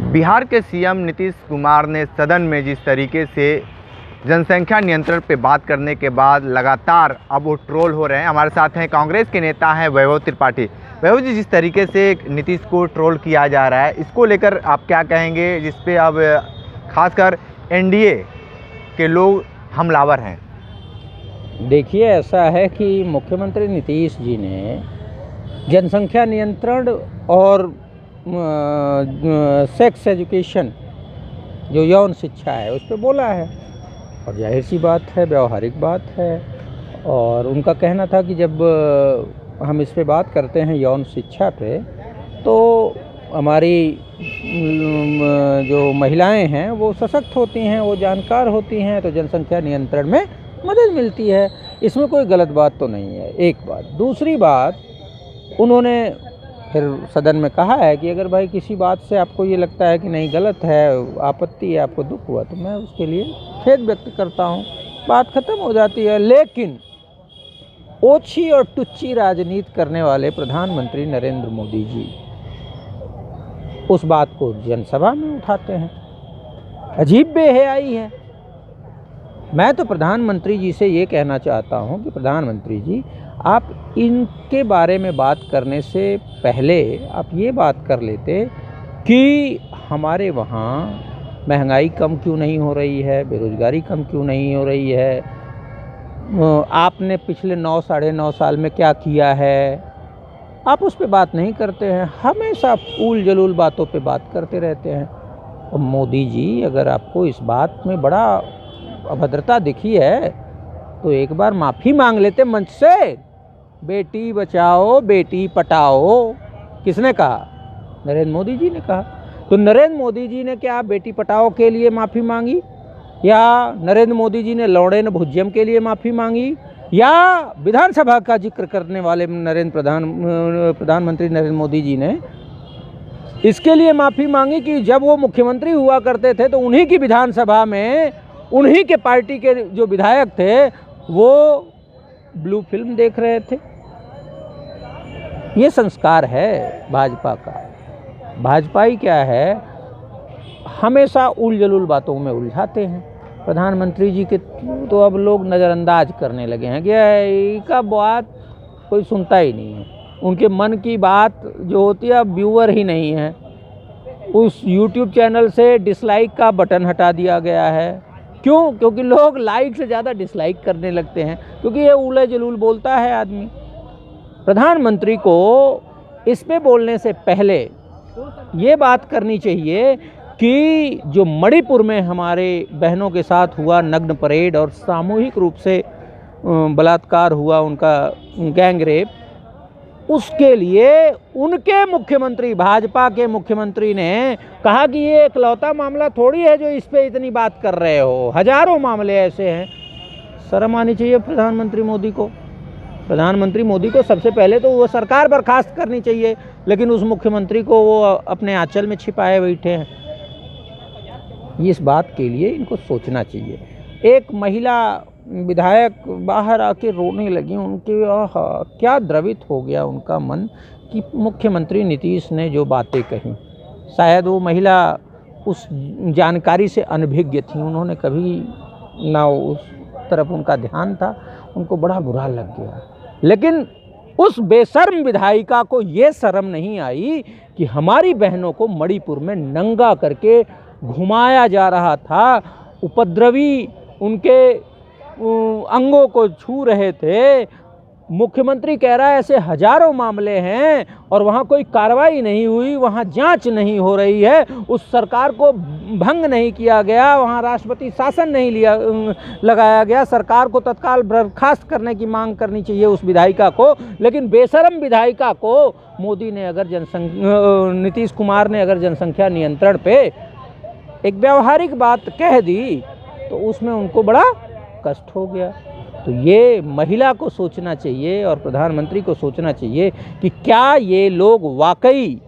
बिहार के सीएम नीतीश कुमार ने सदन में जिस तरीके से जनसंख्या नियंत्रण पे बात करने के बाद लगातार अब वो ट्रोल हो रहे हैं। हमारे साथ हैं कांग्रेस के नेता हैं वैभव त्रिपाठी। वैभव जी, जिस तरीके से नीतीश को ट्रोल किया जा रहा है, इसको लेकर आप क्या कहेंगे, जिस पे अब खासकर एनडीए के लोग हमलावर हैं? देखिए, ऐसा है कि मुख्यमंत्री नीतीश जी ने जनसंख्या नियंत्रण और सेक्स एजुकेशन, जो यौन शिक्षा है, उस पर बोला है और जाहिर सी बात है, व्यवहारिक बात है। और उनका कहना था कि जब हम इस पे बात करते हैं यौन शिक्षा पे, तो हमारी जो महिलाएं हैं वो सशक्त होती हैं, वो जानकार होती हैं, तो जनसंख्या नियंत्रण में मदद मिलती है। इसमें कोई गलत बात तो नहीं है, एक बात। दूसरी बात, उन्होंने फिर सदन में कहा है कि अगर भाई किसी बात से आपको ये लगता है कि नहीं गलत है, आपत्ति है, आपको दुख हुआ, तो मैं उसके लिए खेद व्यक्त करता हूँ, बात खत्म हो जाती है। लेकिन ओछी और टुच्ची राजनीति करने वाले प्रधानमंत्री नरेंद्र मोदी जी उस बात को जनसभा में उठाते हैं। अजीब बेहयाई है। मैं तो प्रधानमंत्री जी से ये कहना चाहता हूँ कि प्रधानमंत्री जी, आप इनके बारे में बात करने से पहले आप ये बात कर लेते कि हमारे वहाँ महंगाई कम क्यों नहीं हो रही है, बेरोज़गारी कम क्यों नहीं हो रही है, आपने पिछले 9 साढ़े 9 साल में क्या किया है। आप उस पे बात नहीं करते हैं, हमेशा फूल जलूल बातों पे बात करते रहते हैं। और मोदी जी, अगर आपको इस बात में बड़ा अभद्रता दिखी है तो एक बार माफ़ी मांग लेते मंच से। बेटी बचाओ बेटी पटाओ, किसने कहा? नरेंद्र मोदी जी ने कहा। तो नरेंद्र मोदी जी ने क्या बेटी पटाओ के लिए माफ़ी मांगी, या नरेंद्र मोदी जी ने लौड़े न भुज्यम के लिए माफ़ी मांगी, या विधानसभा का जिक्र करने वाले प्रधानमंत्री नरेंद्र मोदी जी ने इसके लिए माफ़ी मांगी कि जब वो मुख्यमंत्री हुआ करते थे तो उन्हीं की विधानसभा में उन्हीं के पार्टी के जो विधायक थे वो ब्लू फिल्म देख रहे थे। ये संस्कार है भाजपा का। भाजपा ही क्या है, हमेशा उल जलूल बातों में उलझाते हैं। प्रधानमंत्री जी के तो अब लोग नज़रअंदाज करने लगे हैं कि इनका बात कोई सुनता ही नहीं है। उनके मन की बात जो होती है, अब व्यूअर ही नहीं है। उस यूट्यूब चैनल से डिसलाइक का बटन हटा दिया गया है। क्यों? क्योंकि लोग लाइक से ज़्यादा डिसलाइक करने लगते हैं, क्योंकि ये उल जलूल बोलता है आदमी। प्रधानमंत्री को इस पे बोलने से पहले ये बात करनी चाहिए कि जो मणिपुर में हमारे बहनों के साथ हुआ नग्न परेड और सामूहिक रूप से बलात्कार हुआ, उनका गैंग रेप, उसके लिए उनके मुख्यमंत्री, भाजपा के मुख्यमंत्री ने कहा कि ये इकलौता मामला थोड़ी है जो इस पे इतनी बात कर रहे हो, हजारों मामले ऐसे हैं। शर्म आनी चाहिए प्रधानमंत्री मोदी को। प्रधानमंत्री मोदी को सबसे पहले तो वो सरकार बर्खास्त करनी चाहिए, लेकिन उस मुख्यमंत्री को वो अपने आंचल में छिपाए बैठे हैं। इस बात के लिए इनको सोचना चाहिए। एक महिला विधायक बाहर आके रोने लगी, उनके क्या द्रवित हो गया उनका मन कि मुख्यमंत्री नीतीश ने जो बातें कही। शायद वो महिला उस जानकारी से अनभिज्ञ थी, उन्होंने कभी ना उस तरफ उनका ध्यान था, उनको बड़ा बुरा लग गया। लेकिन उस बेशर्म विधायिका को ये शर्म नहीं आई कि हमारी बहनों को मणिपुर में नंगा करके घुमाया जा रहा था, उपद्रवी उनके अंगों को छू रहे थे। मुख्यमंत्री कह रहा है ऐसे हजारों मामले हैं और वहाँ कोई कार्रवाई नहीं हुई, वहाँ जांच नहीं हो रही है, उस सरकार को भंग नहीं किया गया, वहाँ राष्ट्रपति शासन नहीं लगाया गया। सरकार को तत्काल बर्खास्त करने की मांग करनी चाहिए उस विधायिका को। लेकिन बेशरम विधायिका को मोदी ने अगर नीतीश कुमार ने अगर जनसंख्या नियंत्रण पे एक व्यावहारिक बात कह दी तो उसमें उनको बड़ा कष्ट हो गया। तो ये महिला को सोचना चाहिए और प्रधानमंत्री को सोचना चाहिए कि क्या ये लोग वाकई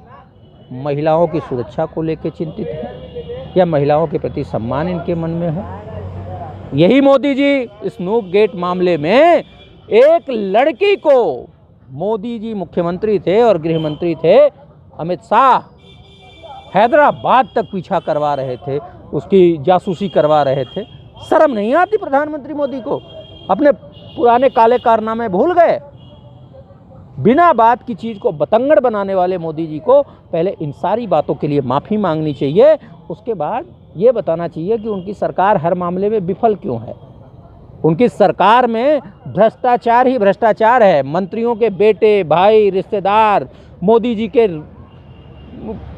महिलाओं की सुरक्षा को लेकर चिंतित हैं या महिलाओं के प्रति सम्मान इनके मन में है। यही मोदी जी स्नूप गेट मामले में एक लड़की को, मोदी जी मुख्यमंत्री थे और गृह मंत्री थे अमित शाह, हैदराबाद तक पीछा करवा रहे थे, उसकी जासूसी करवा रहे थे। शर्म नहीं आती प्रधानमंत्री मोदी को? अपने पुराने काले कारनामे भूल गए? बिना बात की चीज़ को बतंगड़ बनाने वाले मोदी जी को पहले इन सारी बातों के लिए माफ़ी मांगनी चाहिए। उसके बाद ये बताना चाहिए कि उनकी सरकार हर मामले में विफल क्यों है। उनकी सरकार में भ्रष्टाचार ही भ्रष्टाचार है। मंत्रियों के बेटे, भाई, रिश्तेदार, मोदी जी के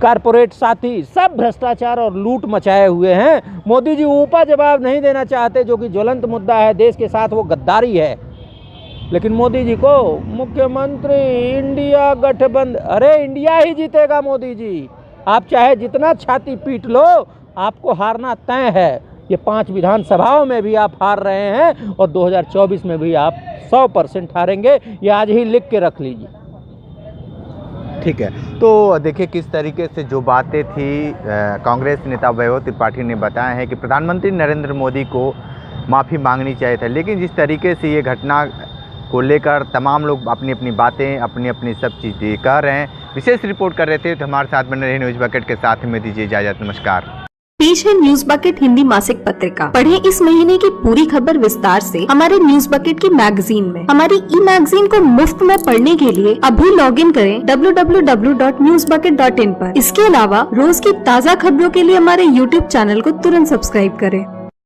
कारपोरेट साथी सब भ्रष्टाचार और लूट मचाए हुए हैं। मोदी जी ऊपर जवाब नहीं देना चाहते, जो कि ज्वलंत मुद्दा है देश के साथ, वो गद्दारी है। लेकिन मोदी जी को मुख्यमंत्री इंडिया गठबंधन, अरे इंडिया ही जीतेगा मोदी जी। आप चाहे जितना छाती पीट लो, आपको हारना तय है। ये 5 विधानसभाओं में भी आप हार रहे हैं और 2024 में भी आप 100% हारेंगे। ये आज ही लिख के रख लीजिए। ठीक है, तो देखिए किस तरीके से जो बातें थी कांग्रेस नेता वैभव त्रिपाठी ने बताया है कि प्रधानमंत्री नरेंद्र मोदी को माफ़ी मांगनी चाहिए था, लेकिन जिस तरीके से ये घटना को लेकर तमाम लोग अपनी अपनी बातें, अपनी अपनी सब चीज़ें कह रहे हैं। विशेष रिपोर्ट कर रहे थे, तो हमारे साथ बने रहे न्यूज़ बकेट के साथ में दीजिए इजाज़त। नमस्कार। पेश है न्यूज बकेट हिंदी मासिक पत्रिका। पढ़ें इस महीने की पूरी खबर विस्तार से हमारे न्यूज बकेट की मैगजीन में। हमारी ई मैगजीन को मुफ्त में पढ़ने के लिए अभी लॉगिन करें www.newsbucket.in पर। इसके अलावा रोज की ताज़ा खबरों के लिए हमारे YouTube चैनल को तुरंत सब्सक्राइब करें।